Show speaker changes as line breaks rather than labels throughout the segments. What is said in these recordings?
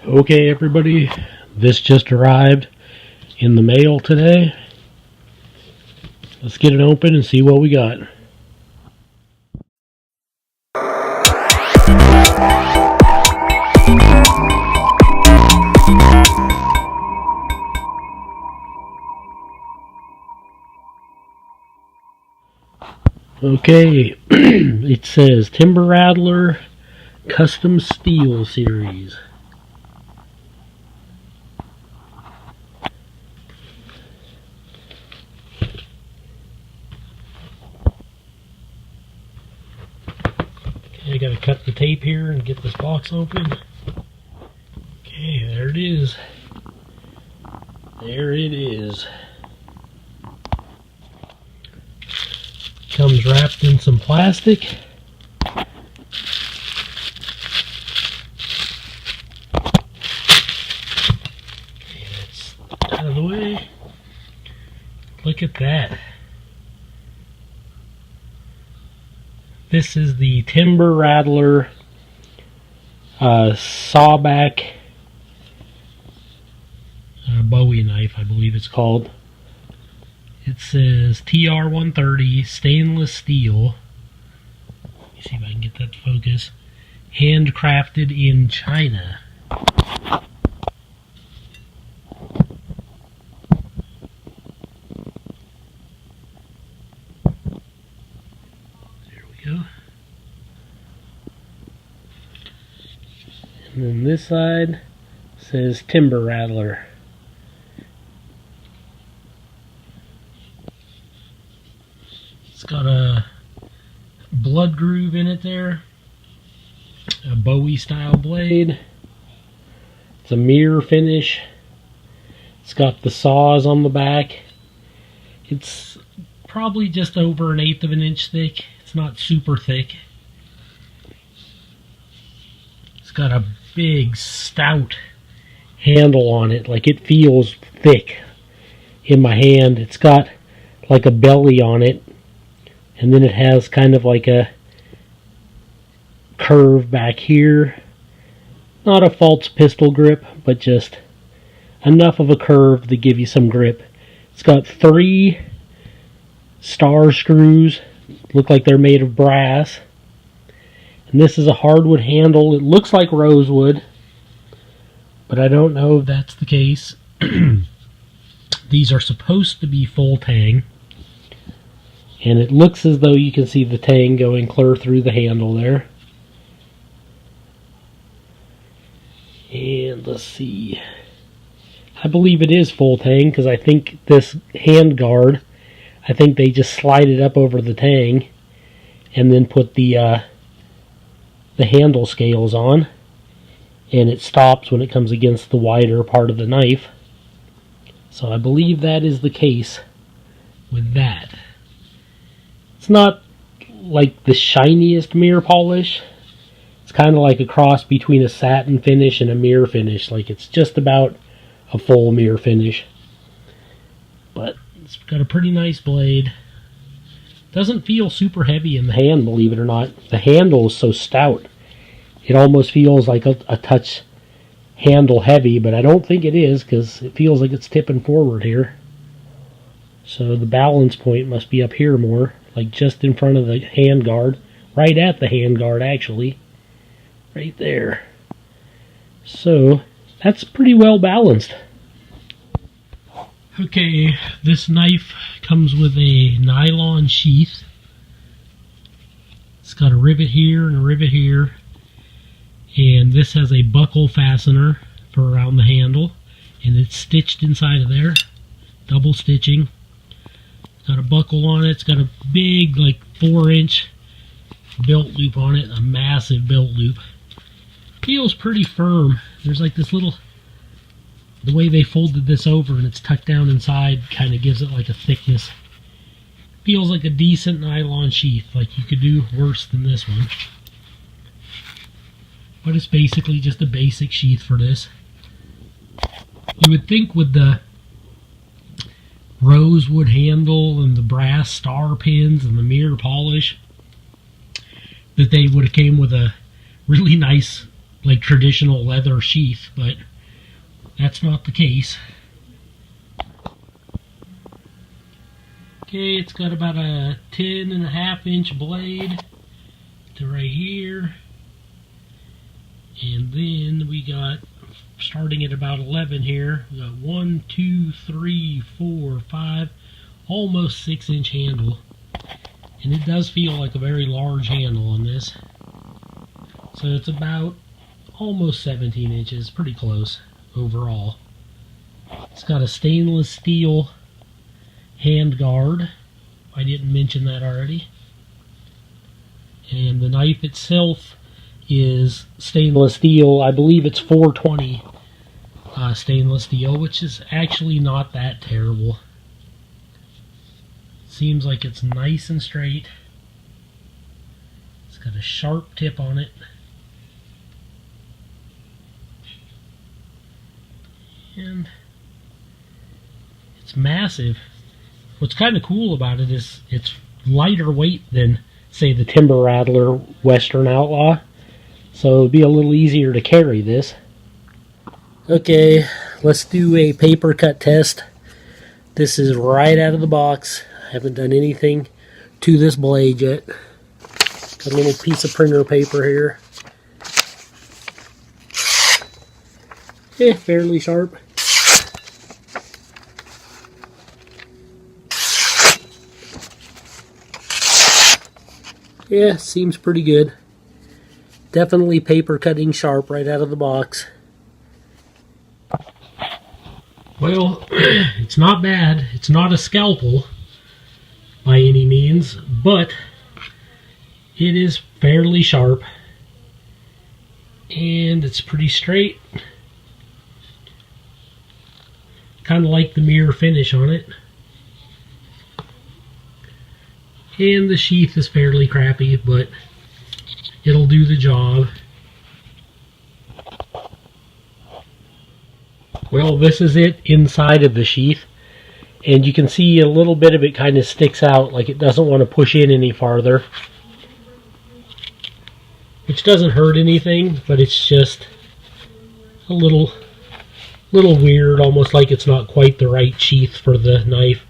Okay, everybody, this just arrived in the mail today. Let's get it open and see what we got. Okay, it says Timber Rattler Custom Steel Series. I gotta cut the tape here and get this box open. Okay, there it is. There it is. Comes wrapped in some plastic. Okay, that's out of the way. Look at that. This is the Timber Rattler Sawback Bowie knife, I believe it's called. It says TR130 stainless steel. Let me see if I can get that to focus. Handcrafted in China. Go. And then this side says Timber Rattler. It's got a blood groove in it there, a Bowie style blade. It's a mirror finish. It's got the saws on the back. It's probably just over 1/8 of an inch thick. It's not super thick. It's got a big, stout handle on it. Like, it feels thick in my hand. It's got like a belly on it. And then it has kind of like a curve back here. Not a false pistol grip, but just enough of a curve to give you some grip. It's got 3 star screws. Look like they're made of brass. And this is a hardwood handle. It looks like rosewood, but I don't know if that's the case. These are supposed to be Full-Tang. And it looks as though you can see the tang going clear through the handle there. And let's see. I believe it is Full-Tang because I think this hand guard, I think they just slide it up over the tang and then put the handle scales on, and it stops when it comes against the wider part of the knife. So I believe that is the case with that. It's not like the shiniest mirror polish. It's kind of like a cross between a satin finish and a mirror finish. Like, it's just about a full mirror finish. But it's got a pretty nice blade. Doesn't feel super heavy in the hand, believe it or not. The handle is so stout. It almost feels like a touch handle heavy, but I don't think it is because it feels like it's tipping forward here. So the balance point must be up here more, like just in front of the hand guard. Right at the hand guard, actually. Right there. So that's pretty well balanced. Okay, this knife comes with a nylon sheath. It's got a rivet here and a rivet here. And this has a buckle fastener for around the handle. And it's stitched inside of there. Double stitching. It's got a buckle on it. It's got a big, like 4-inch belt loop on it. A massive belt loop. Feels pretty firm. There's like this little... The way they folded this over and it's tucked down inside kind of gives it like a thickness. Feels like a decent nylon sheath. Like, you could do worse than this one. But it's basically just a basic sheath for this. You would think with the rosewood handle and the brass star pins and the mirror polish that they would have came with a really nice like traditional leather sheath, but that's not the case. Okay, it's got about a 10.5-inch blade to right here. And then we got, starting at about 11 here, we got 1, 2, 3, 4, 5, almost 6-inch handle. And it does feel like a very large handle on this. So it's about almost 17 inches, pretty close overall. It's got a stainless steel hand guard. I didn't mention that already. And the knife itself is stainless steel. I believe it's 420 stainless steel, which is actually not that terrible. Seems like it's nice and straight. It's got a sharp tip on it. And it's massive. What's kind of cool about it is it's lighter weight than, say, the Timber Rattler Western Outlaw. So it'll be a little easier to carry this. Okay, let's do a paper cut test. This is right out of the box. I haven't done anything to this blade yet. Got a little piece of printer paper here. Fairly sharp. Yeah, seems pretty good. Definitely paper cutting sharp right out of the box. Well, it's not bad. It's not a scalpel by any means, but it is fairly sharp. And it's pretty straight. Kind of like the mirror finish on it. And the sheath is fairly crappy, but it'll do the job. Well, this is it inside of the sheath. And you can see a little bit of it kind of sticks out, like it doesn't want to push in any farther. Which doesn't hurt anything, but it's just a little weird, almost like it's not quite the right sheath for the knife.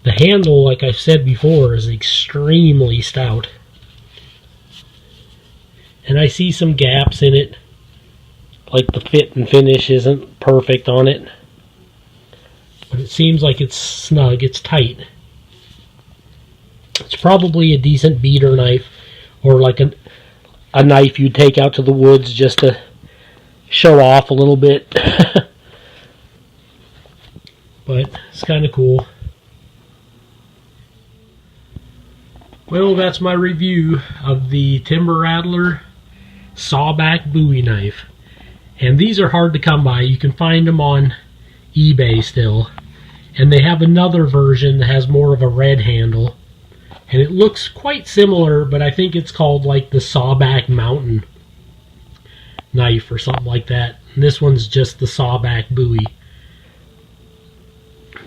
The handle, like I've said before, is extremely stout. And I see some gaps in it. Like the fit and finish isn't perfect on it. But it seems like it's snug, it's tight. It's probably a decent beater knife. Or like a knife you'd take out to the woods just to show off a little bit. But it's kind of cool. Well, that's my review of the Timber Rattler Sawback Bowie knife. And these are hard to come by. You can find them on eBay still. And they have another version that has more of a red handle. And it looks quite similar, but I think it's called like the Sawback Mountain knife or something like that. And this one's just the Sawback Bowie.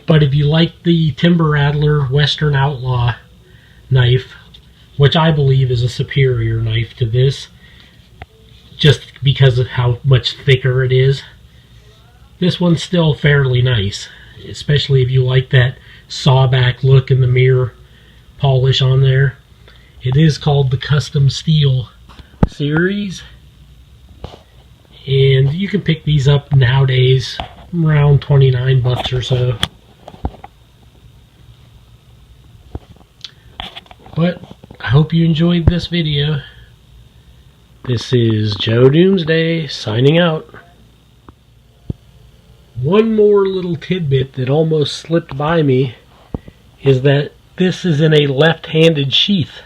But if you like the Timber Rattler Western Outlaw knife, which I believe is a superior knife to this, just because of how much thicker it is, this one's still fairly nice, especially if you like that sawback look in the mirror polish on there. It is called the Custom Steel series, and you can pick these up nowadays around 29 bucks or so. But I hope you enjoyed this video. This is Joe Doomsday signing out. One more little tidbit that almost slipped by me is that this is in a left-handed sheath.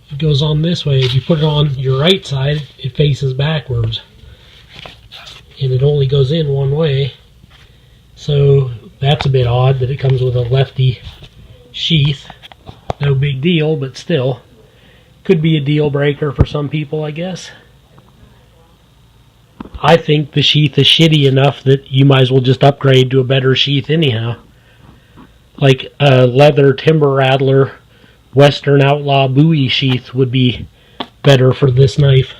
It goes on this way. If you put it on your right side, it faces backwards. And it only goes in one way. So that's a bit odd that it comes with a lefty sheath. No big deal, but still. Could be a deal breaker for some people, I guess. I think the sheath is shitty enough that you might as well just upgrade to a better sheath anyhow. Like a leather Timber Rattler Western Outlaw Bowie sheath would be better for this knife.